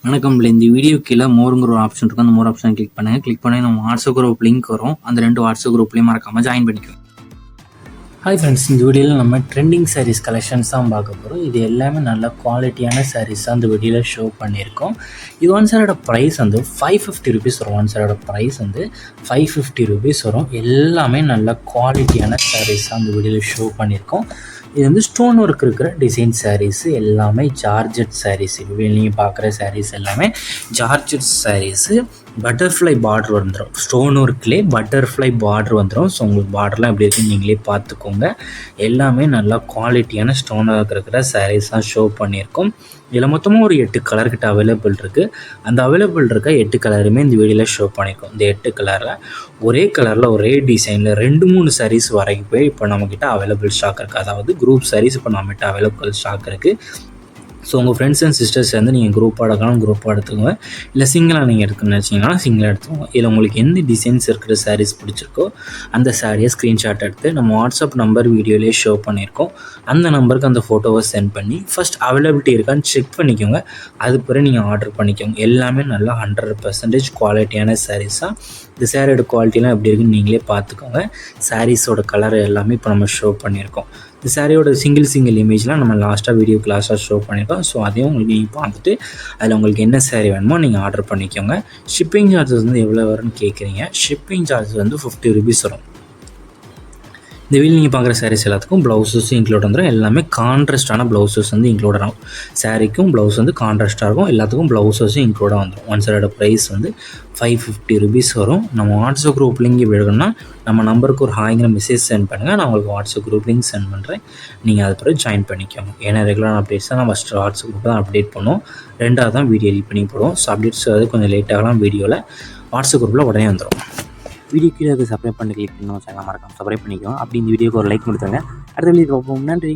வணக்கம். இந்த வீடியோ கீழே மோருங்கிற ஒரு ஆப்ஷன் இருக்கும். அந்த மோர் ஆப்ஷனை கிளிக் பண்ணுங்கள். கிளிக் பண்ணி நம்ம வாட்ஸ்அப் குரூப் லிங்க் வரும். அந்த 2 வாட்ஸ்அப் குரூப்லேயும் மறக்காமல் ஜாயின் பண்ணிக்கோங்க. ஹாய் ஃப்ரெண்ட்ஸ், இந்த வீடியோவில் நம்ம ட்ரெண்டிங் சாரீஸ் கலெக்ஷன்ஸ் தான் பார்க்க போகிறோம். இது எல்லாமே நல்ல குவாலிட்டியான சாரீஸ் தான் இந்த வீடியோவில் ஷோ பண்ணியிருக்கோம். இது ஒன் சாரோட ப்ரைஸ் வந்து 550 ருபீஸ் வரும். ஒன் சாரோட ப்ரைஸ் வந்து 550 ருபீஸ் வரும். எல்லாமே நல்ல குவாலிட்டியான சாரீஸ் தான் இந்த வீடியோவில் ஷோ பண்ணியிருக்கோம். இது வந்து ஸ்டோன் ஒர்க் இருக்கிற டிசைன் சாரீஸு, எல்லாமே ஜார்ஜெட் சாரீஸ். நீங்கள் பார்க்குற சாரீஸ் எல்லாமே ஜார்ஜெட் சாரீஸு. பட்டர்ஃப்ளை பார்டர் வந்துடும். ஸ்டோன் ஒர்க்லேயே பட்டர்ஃப்ளை பார்டர் வந்துடும். ஸோ உங்களுக்கு பார்டர்லாம் எப்படி இருக்குன்னு நீங்களே பார்த்துக்கோங்க. எல்லாமே நல்லா குவாலிட்டியான ஸ்டோன் ஒர்க் இருக்கிற சாரீஸ் தான் ஷோ பண்ணியிருக்கோம். இதில் மொத்தமாக ஒரு 8 கலர்கிட்ட அவைலபிள் இருக்குது. அந்த அவைலபிள் இருக்க 8 கலருமே இந்த வீடியோவில் ஷோ பண்ணியிருக்கோம். இந்த 8 கலரில் ஒரே கலரில் ஒரே டிசைனில் 2-3 சாரீஸ் வரைக்கும் போய் இப்போ நம்மக்கிட்ட அவைலபிள் ஸ்டாக் இருக்குது. அதாவது குரூப் சாரீஸ் இப்போ நம்மகிட்ட அவைலபிள் ஸ்டாக் இருக்குது. ஸோ உங்கள் ஃப்ரெண்ட்ஸ் அண்ட் சிஸ்டர்ஸ் வந்து நீங்கள் குரூப்பாக எடுக்கலாம், குரூப்பாக எடுத்துக்கோங்க. இல்லை சிங்கிளாக நீங்கள் எடுக்கணும்னு நினச்சிங்கன்னா சிங்கிளாக எடுத்துக்கோங்க. இதில் உங்களுக்கு எந்த டிசைன்ஸ் இருக்கிற சாரீஸ் பிடிச்சிருக்கோ அந்த சாரியை ஸ்க்ரீன்ஷாட் எடுத்து நம்ம வாட்ஸ்அப் நம்பர் வீடியோலேயே ஷோ பண்ணியிருக்கோம். அந்த நம்பருக்கு அந்த ஃபோட்டோவை சென்ட் பண்ணி ஃபஸ்ட் அவைலபிலிட்டி இருக்கான்னு செக் பண்ணிக்கோங்க. அது பிறகு நீங்கள் ஆர்டர் பண்ணிக்கோங்க. எல்லாமே நல்லா 100% குவாலிட்டியான சாரீஸ் தான். இந்த சாரியோட குவாலிட்டிலாம் எப்படி இருக்குன்னு நீங்களே பார்த்துக்கோங்க. சாரீஸோட கலர் எல்லாமே இப்போ நம்ம ஷோ பண்ணியிருக்கோம். இந்த சாரியோட சிங்கிள் இமேஜ்லாம் நம்ம லாஸ்ட்டாக ஷோ பண்ணியிருக்கோம். ஸோ அதையும் உங்களுக்கு நீங்கள் பார்த்துட்டு அதில் உங்களுக்கு என்ன சாரீ வேணுமோ நீங்கள் ஆர்டர் பண்ணிக்கோங்க. ஷிப்பிங் சார்ஜஸ் வந்து எவ்வளோ வரும்னு கேட்குறீங்க. ஷிப்பிங் சார்ஜஸ் வந்து 50 ருபீஸ் வரும். இந்த வீடியோ நீங்கள் பார்க்குற சாரீஸ் எல்லாத்துக்கும் ப்ளவுஸஸும் இன்க்ளூட் வந்துடும். எல்லாமே கான்ட்ராஸ்டான ப்ளவுஸஸ் வந்து இன்க்ளூட் ஆகும். சாரீக்கும் ப்ளவுஸ் வந்து கான்ட்ராஸ்ட்டாக இருக்கும். எல்லாத்துக்கும் ப்ளவுஸஸும் இன்க்ளூடாக வந்துடும். ஒன் சாரோட ப்ரைஸ் வந்து 550 ருபீஸ் வரும். நம்ம வாட்ஸ்அப் குரூப் லிங்க் இப்படி எடுக்கணும்னா நம்ம நம்பருக்கு ஒரு ஹாய்ங்கிற மெசேஜ் சென்ட் பண்ணுங்கள். நான் உங்களுக்கு வாட்ஸ்அப் குரூப் லிங்க் சென்ட் பண்ணுறேன். நீங்கள் அது பிறகு ஜாயின் பண்ணிக்கோங்க. ஏன்னா ரெகுலரான அப்டேட்ஸ் தான் நான் ஃபஸ்ட்டு வாட்ஸ்அப் குரூப் தான் அப்டேட் பண்ணுவோம். 2வது தான் வீடியோ எடிட் பண்ணி போடுவோம். ஸோ அப்டேட்ஸ் அது கொஞ்சம் லேட்டாகலாம். வீடியோவில் வாட்ஸ்அப் குரூப்பில் உடனே வந்துடும். வீடியோ கீழே சப்ஸ்கிரைப் பண்ணி கிளிக் பண்ணணும். சேனல் மறக்காம சப்ஸ்கிரைப் பண்ணிக்கோங்க. அப்படி இந்த வீடியோக்கு ஒரு லைக் கொடுத்துருங்க. அடுத்த வீடியோ பார்ப்போம். நன்றி.